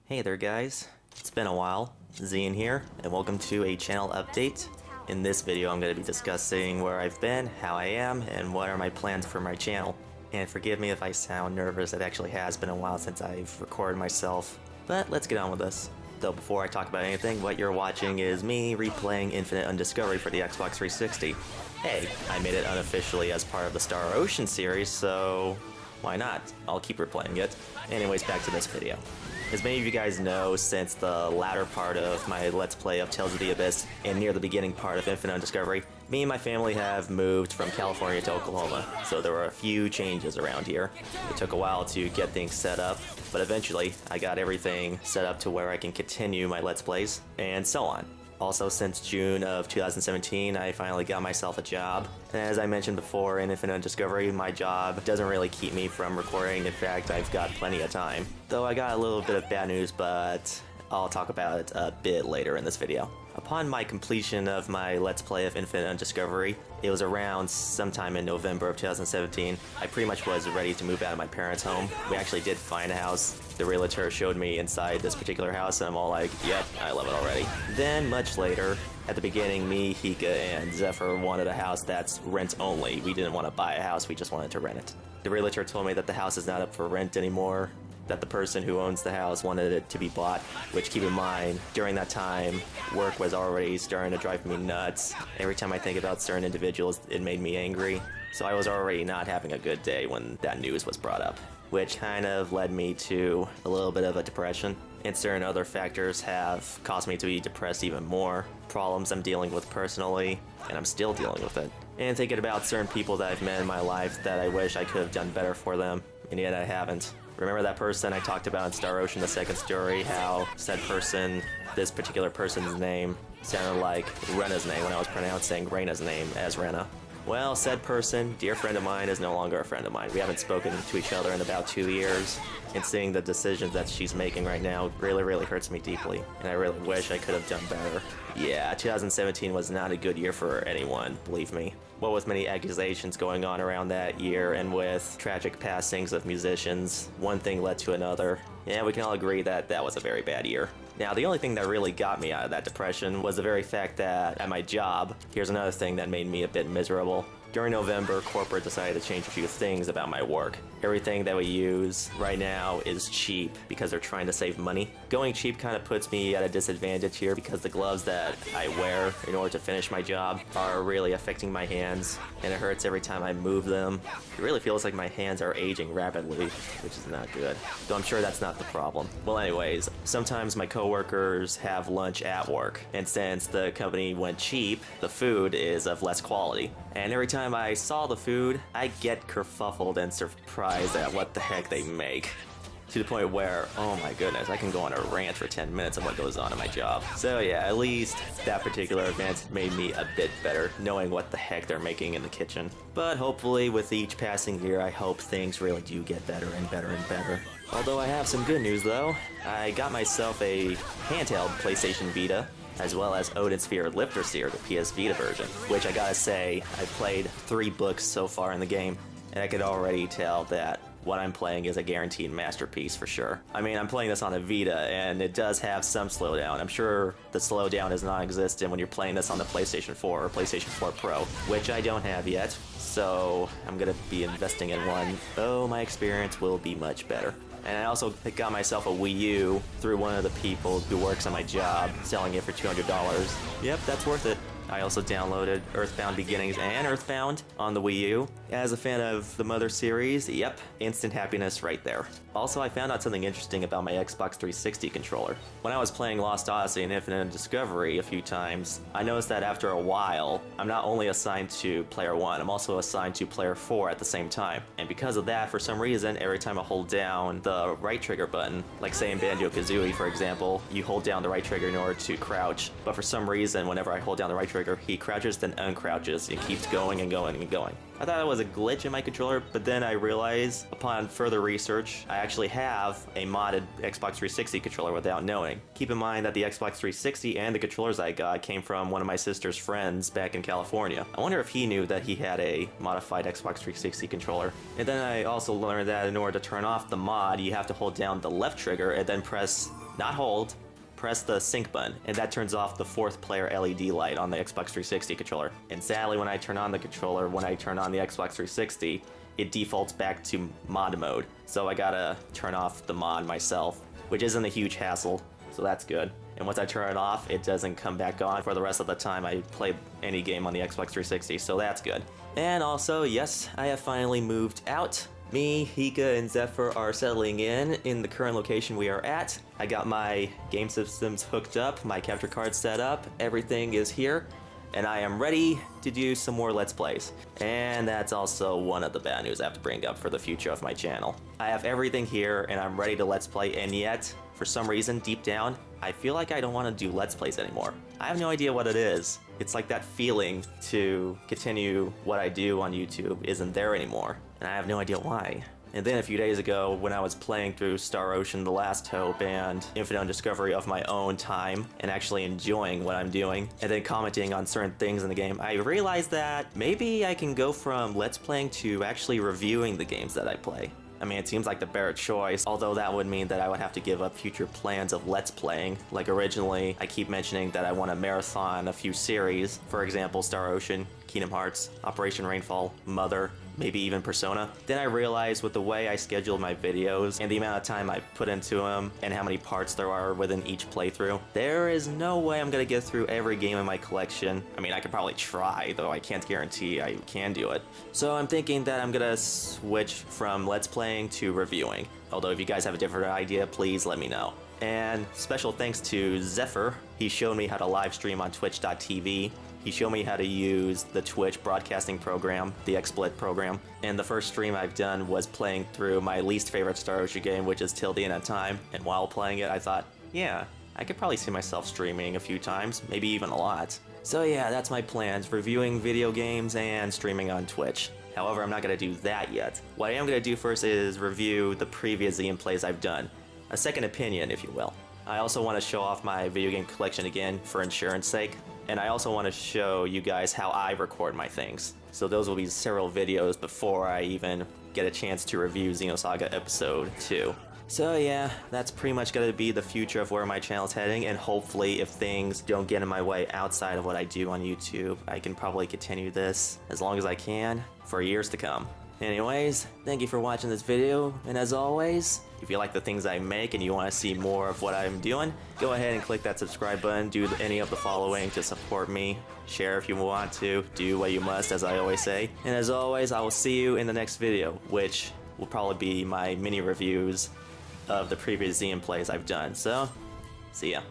Hey there guys, it's been a while, Xean here, and welcome to a channel update. In this video I'm going to be discussing where I've been, how I am, and what are my plans for my channel. And forgive me if I sound nervous, it actually has been a while since I've recorded myself, but let's get on with this. Though before I talk about anything, what you're watching is me replaying Infinite Undiscovery for the Xbox 360. Hey, I made it unofficially as part of the Star Ocean series, so why not? I'll keep replaying it. Anyways, back to this video. As many of you guys know, since the latter part of my Let's Play of Tales of the Abyss and near the beginning part of Infinite Undiscovery, me and my family have moved from California to Oklahoma, so there were a few changes around here. It took a while to get things set up, but eventually I got everything set up to where I can continue my Let's Plays, and so on. Also, since June of 2017, I finally got myself a job. And as I mentioned before in Infinite Undiscovery, my job doesn't really keep me from recording. In fact, I've got plenty of time. Though I got a little bit of bad news, but I'll talk about it a bit later in this video. Upon my completion of my Let's Play of Infinite Undiscovery, it was around sometime in November of 2017, I pretty much was ready to move out of my parents' home. We actually did find a house. The realtor showed me inside this particular house, and I'm all like, yep, I love it already. Then, much later, at the beginning, me, Hika, and Zephyr wanted a house that's rent only. We didn't want to buy a house, we just wanted to rent it. The realtor told me that the house is not up for rent anymore, that the person who owns the house wanted it to be bought, which, keep in mind, during that time, work was already starting to drive me nuts. Every time I think about certain individuals, it made me angry. So I was already not having a good day when that news was brought up, which kind of led me to a little bit of a depression. And certain other factors have caused me to be depressed even more. Problems I'm dealing with personally, and I'm still dealing with it. And thinking about certain people that I've met in my life that I wish I could have done better for them, and yet I haven't. Remember that person I talked about in Star Ocean, the second story, how said person, this particular person's name, sounded like Rena's name when I was pronouncing Reina's name as Rena? Well, said person, dear friend of mine, is no longer a friend of mine. We haven't spoken to each other in about 2 years, and seeing the decisions that she's making right now really hurts me deeply, and I really wish I could have done better. Yeah, 2017 was not a good year for anyone, believe me. What with many accusations going on around that year, and with tragic passings of musicians, one thing led to another. Yeah, we can all agree that that was a very bad year. Now, the only thing that really got me out of that depression was the very fact that at my job, here's another thing that made me a bit miserable. During November, corporate decided to change a few things about my work. Everything that we use right now is cheap because they're trying to save money. Going cheap kind of puts me at a disadvantage here because the gloves that I wear in order to finish my job are really affecting my hands, and it hurts every time I move them. It really feels like my hands are aging rapidly, which is not good. Though I'm sure that's not the problem. Well, anyways, sometimes my coworkers have lunch at work, and since the company went cheap, the food is of less quality. And every time I saw the food, I get kerfuffled and surprised at what the heck they make. To the point where, oh my goodness, I can go on a rant for 10 minutes on what goes on in my job. So yeah, at least that particular event made me a bit better, knowing what the heck they're making in the kitchen. But hopefully with each passing year, I hope things really do get better and better and better. Although I have some good news though. I got myself a handheld PlayStation Vita, as well as Odin Sphere Lifter Seer, the PS Vita version, which I gotta say, I've played 3 books so far in the game, and I could already tell that what I'm playing is a guaranteed masterpiece for sure. I mean, I'm playing this on a Vita, and it does have some slowdown. I'm sure the slowdown is non-existent when you're playing this on the PlayStation 4 or PlayStation 4 Pro, which I don't have yet, so I'm gonna be investing in one, though my experience will be much better. And I also got myself a Wii U through one of the people who works on my job, selling it for $200. Yep, that's worth it. I also downloaded Earthbound Beginnings and Earthbound on the Wii U. As a fan of the Mother series, yep, instant happiness right there. Also, I found out something interesting about my Xbox 360 controller. When I was playing Lost Odyssey and Infinite Discovery a few times, I noticed that after a while, I'm not only assigned to player 1, I'm also assigned to player 4 at the same time. And because of that, for some reason, every time I hold down the right trigger button, like say in Banjo-Kazooie, for example, you hold down the right trigger in order to crouch, but for some reason, whenever I hold down the right left trigger, he crouches then uncrouches and keeps going and going and going. I thought it was a glitch in my controller, but then I realized upon further research, I actually have a modded Xbox 360 controller without knowing. Keep in mind that the Xbox 360 and the controllers I got came from one of my sister's friends back in California. I wonder if he knew that he had a modified Xbox 360 controller. And then I also learned that in order to turn off the mod, you have to hold down the left trigger and then press, not hold, press the sync button, and that turns off the 4th player LED light on the Xbox 360 controller. And sadly, when I turn on the controller, when I turn on the Xbox 360, it defaults back to mod mode. So I gotta turn off the mod myself, which isn't a huge hassle, so that's good. And once I turn it off, it doesn't come back on for the rest of the time I play any game on the Xbox 360, so that's good. And also, yes, I have finally moved out. Me, Hika, and Zephyr are settling in the current location we are at. I got my game systems hooked up, my capture card set up, everything is here, and I am ready to do some more Let's Plays. And that's also one of the bad news I have to bring up for the future of my channel. I have everything here, and I'm ready to Let's Play, and yet, for some reason, deep down, I feel like I don't want to do Let's Plays anymore. I have no idea what it is. It's like that feeling to continue what I do on YouTube isn't there anymore, and I have no idea why. And then a few days ago, when I was playing through Star Ocean: The Last Hope and Infinite Discovery of my own time, and actually enjoying what I'm doing, and then commenting on certain things in the game, I realized that maybe I can go from Let's Playing to actually reviewing the games that I play. I mean, it seems like the better choice, although that would mean that I would have to give up future plans of Let's Playing. Like originally, I keep mentioning that I want to marathon a few series, for example, Star Ocean, Kingdom Hearts, Operation Rainfall, Mother, maybe even Persona. Then I realized with the way I scheduled my videos and the amount of time I put into them and how many parts there are within each playthrough, there is no way I'm gonna get through every game in my collection. I mean, I could probably try, though I can't guarantee I can do it. So I'm thinking that I'm gonna switch from Let's Playing to reviewing. Although if you guys have a different idea, please let me know. And special thanks to Zephyr. He showed me how to live stream on twitch.tv. He showed me how to use the Twitch broadcasting program, the XSplit program. And the first stream I've done was playing through my least favorite Star Ocean game, which is Till the End of Time. And while playing it, I thought, yeah, I could probably see myself streaming a few times, maybe even a lot. So yeah, that's my plans, reviewing video games and streaming on Twitch. However, I'm not gonna do that yet. What I am gonna do first is review the previous Xean plays I've done. A second opinion, if you will. I also want to show off my video game collection again for insurance sake. And I also want to show you guys how I record my things. So those will be several videos before I even get a chance to review Xenosaga Episode 2. So yeah, that's pretty much going to be the future of where my channel is heading, and hopefully if things don't get in my way outside of what I do on YouTube, I can probably continue this as long as I can for years to come. Anyways, thank you for watching this video, and as always, if you like the things I make and you want to see more of what I'm doing, go ahead and click that subscribe button, do any of the following to support me, share if you want to, do what you must, as I always say, and as always, I will see you in the next video, which will probably be my mini reviews of the previous Xean plays I've done, so, see ya.